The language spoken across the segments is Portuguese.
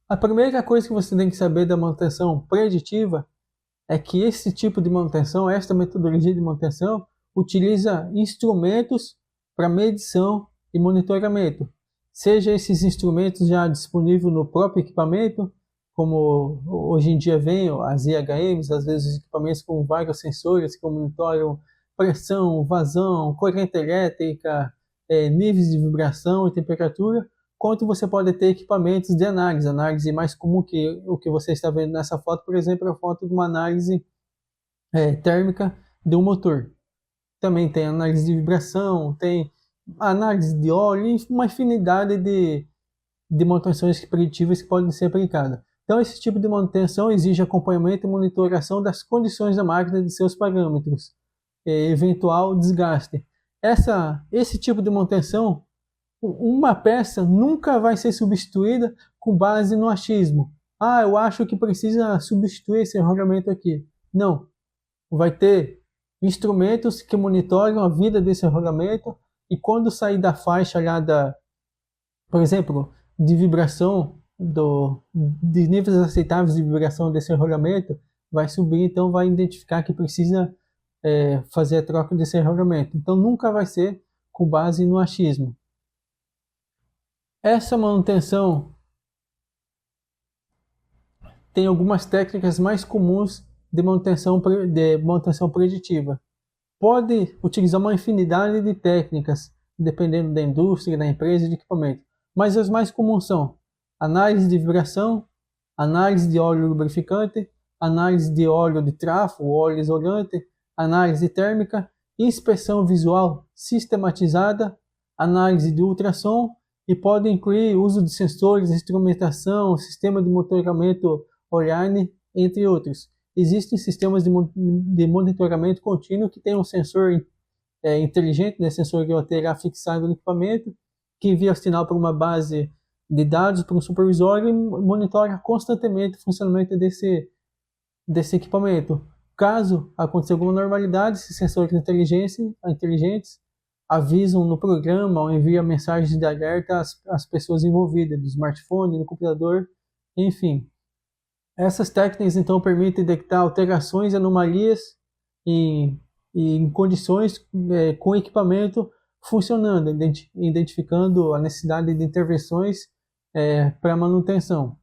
A primeira coisa que você tem que saber da manutenção preditiva é que esse tipo de manutenção, esta metodologia de manutenção, utiliza instrumentos para medição e monitoramento. Seja esses instrumentos já disponíveis no próprio equipamento, como hoje em dia vem as IHMs, às vezes equipamentos com vários sensores que monitoram pressão, vazão, corrente elétrica, níveis de vibração e temperatura, quanto você pode ter equipamentos de análise mais comum que o que você está vendo nessa foto, por exemplo, é a foto de uma análise térmica de um motor. Também tem análise de vibração, tem análise de óleo e uma infinidade de manutenções preditivas que podem ser aplicadas. Então, esse tipo de manutenção exige acompanhamento e monitoração das condições da máquina de seus parâmetros, eventual desgaste. Esse tipo de manutenção, uma peça nunca vai ser substituída com base no achismo. Ah, eu acho que precisa substituir esse rolamento aqui. Não. Vai ter instrumentos que monitoram a vida desse rolamento e quando sair da faixa lá por exemplo, de vibração, de níveis aceitáveis de vibração desse rolamento, vai subir, então vai identificar que precisa fazer a troca desse rolamento. Então nunca vai ser com base no achismo. Essa manutenção tem algumas técnicas mais comuns de manutenção preditiva. Pode utilizar uma infinidade de técnicas, dependendo da indústria, da empresa e de equipamento. Mas as mais comuns são análise de vibração, análise de óleo lubrificante, análise de óleo de trafo, óleo isolante, análise térmica, inspeção visual sistematizada, análise de ultrassom e pode incluir uso de sensores, instrumentação, sistema de monitoramento online, entre outros. Existem sistemas de monitoramento contínuo que tem um sensor inteligente, né, sensor que vai ter fixado no equipamento, que envia sinal para uma base de dados para um supervisor e monitora constantemente o funcionamento desse equipamento. Caso aconteça alguma normalidade, esses sensores inteligentes avisam no programa ou enviam mensagens de alerta às pessoas envolvidas, do smartphone, do computador, enfim. Essas técnicas, então, permitem detectar alterações e anomalias em condições com o equipamento funcionando, identificando a necessidade de intervenções para manutenção.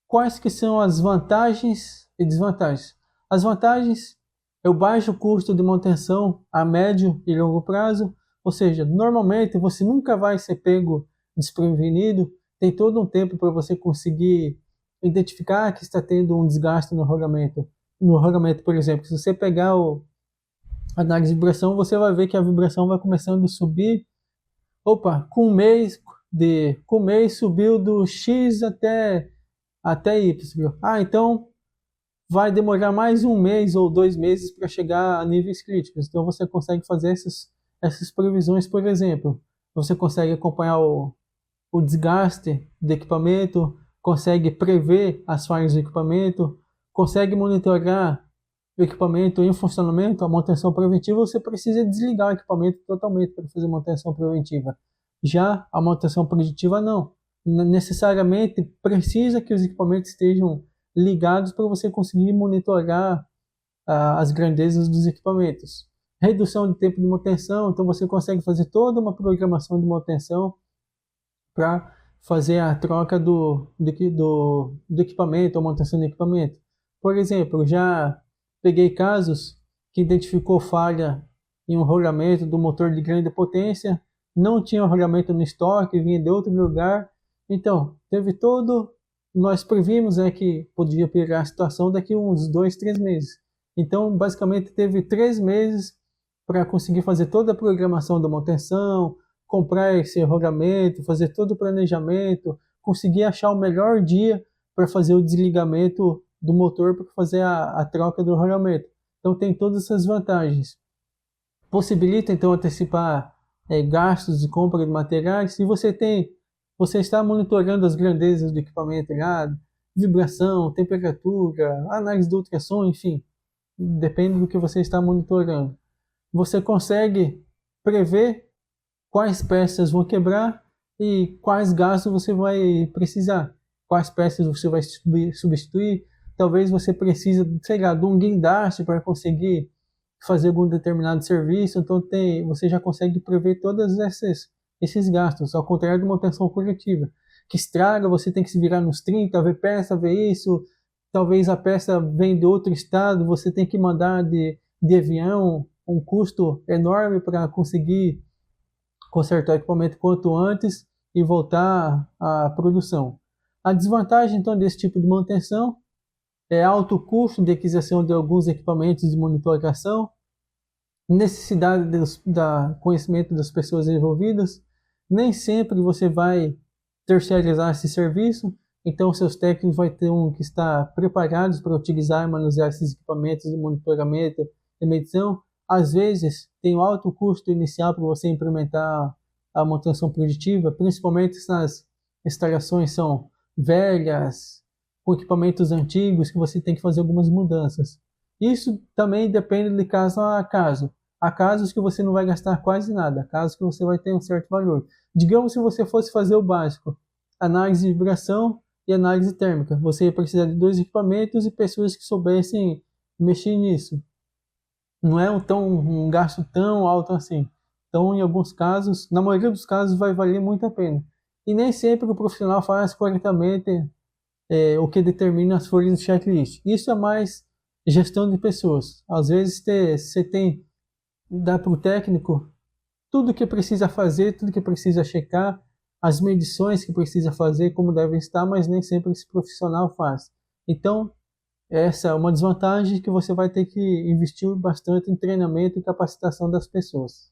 Quais que são as vantagens e desvantagens? As vantagens é o baixo custo de manutenção a médio e longo prazo, ou seja, normalmente você nunca vai ser pego desprevenido, tem todo um tempo para você conseguir identificar que está tendo um desgaste no rolamento. No rolamento, por exemplo, se você pegar a análise de vibração, você vai ver que a vibração vai começando a subir. Opa, com um mês subiu do X até Y. Ah, então vai demorar mais um mês ou 2 meses para chegar a níveis críticos. Então você consegue fazer essas previsões, por exemplo. Você consegue acompanhar o desgaste do equipamento, consegue prever as falhas do equipamento, consegue monitorar o equipamento em funcionamento, a manutenção preventiva. Você precisa desligar o equipamento totalmente para fazer manutenção preventiva. Já a manutenção preditiva não. Necessariamente precisa que os equipamentos estejam ligados para você conseguir monitorar as grandezas dos equipamentos. Redução de tempo de manutenção, então você consegue fazer toda uma programação de manutenção para fazer a troca do equipamento, ou manutenção do equipamento. Por exemplo, já peguei casos que identificou falha em um rolamento do motor de grande potência, não tinha um rolamento no estoque, vinha de outro lugar. Então, nós previmos que podia piorar a situação daqui uns 2, 3 meses. Então, basicamente, teve 3 meses para conseguir fazer toda a programação da manutenção, comprar esse rolamento, fazer todo o planejamento, conseguir achar o melhor dia para fazer o desligamento do motor para fazer a troca do rolamento. Então tem todas essas vantagens. Possibilita então antecipar gastos de compra de materiais. Se você está monitorando as grandezas do equipamento, vibração, temperatura, análise do ultrassom, enfim, depende do que você está monitorando. Você consegue prever quais peças vão quebrar e quais gastos você vai precisar. quais peças você vai substituir. Talvez você precise, sei lá, de um guindaste para conseguir fazer algum determinado serviço, então você já consegue prever todos esses gastos, ao contrário de uma manutenção corretiva, que estraga, você tem que se virar nos 30, ver peça, ver isso, talvez a peça vem de outro estado, você tem que mandar de avião, um custo enorme para conseguir consertar o equipamento quanto antes e voltar à produção. A desvantagem, então, desse tipo de manutenção é alto custo de aquisição de alguns equipamentos de monitoração, necessidade da conhecimento das pessoas envolvidas. Nem sempre você vai terceirizar esse serviço, então seus técnicos vão ter que estar preparados para utilizar e manusear esses equipamentos de monitoramento e medição. Às vezes tem um alto custo inicial para você implementar a manutenção preditiva, principalmente se as instalações são velhas, com equipamentos antigos, que você tem que fazer algumas mudanças. Isso também depende de caso a caso. Há casos que você não vai gastar quase nada, há casos que você vai ter um certo valor. Digamos se você fosse fazer o básico, análise de vibração e análise térmica. Você ia precisar de 2 equipamentos e pessoas que soubessem mexer nisso. Não é um gasto tão alto assim. Então, em alguns casos, na maioria dos casos, vai valer muito a pena. E nem sempre o profissional faz corretamente o que determina as folhas de checklist. Isso é mais gestão de pessoas. Às vezes você dá para o técnico tudo que precisa fazer, tudo que precisa checar, as medições que precisa fazer, como devem estar, mas nem sempre esse profissional faz. Então, essa é uma desvantagem que você vai ter que investir bastante em treinamento e capacitação das pessoas.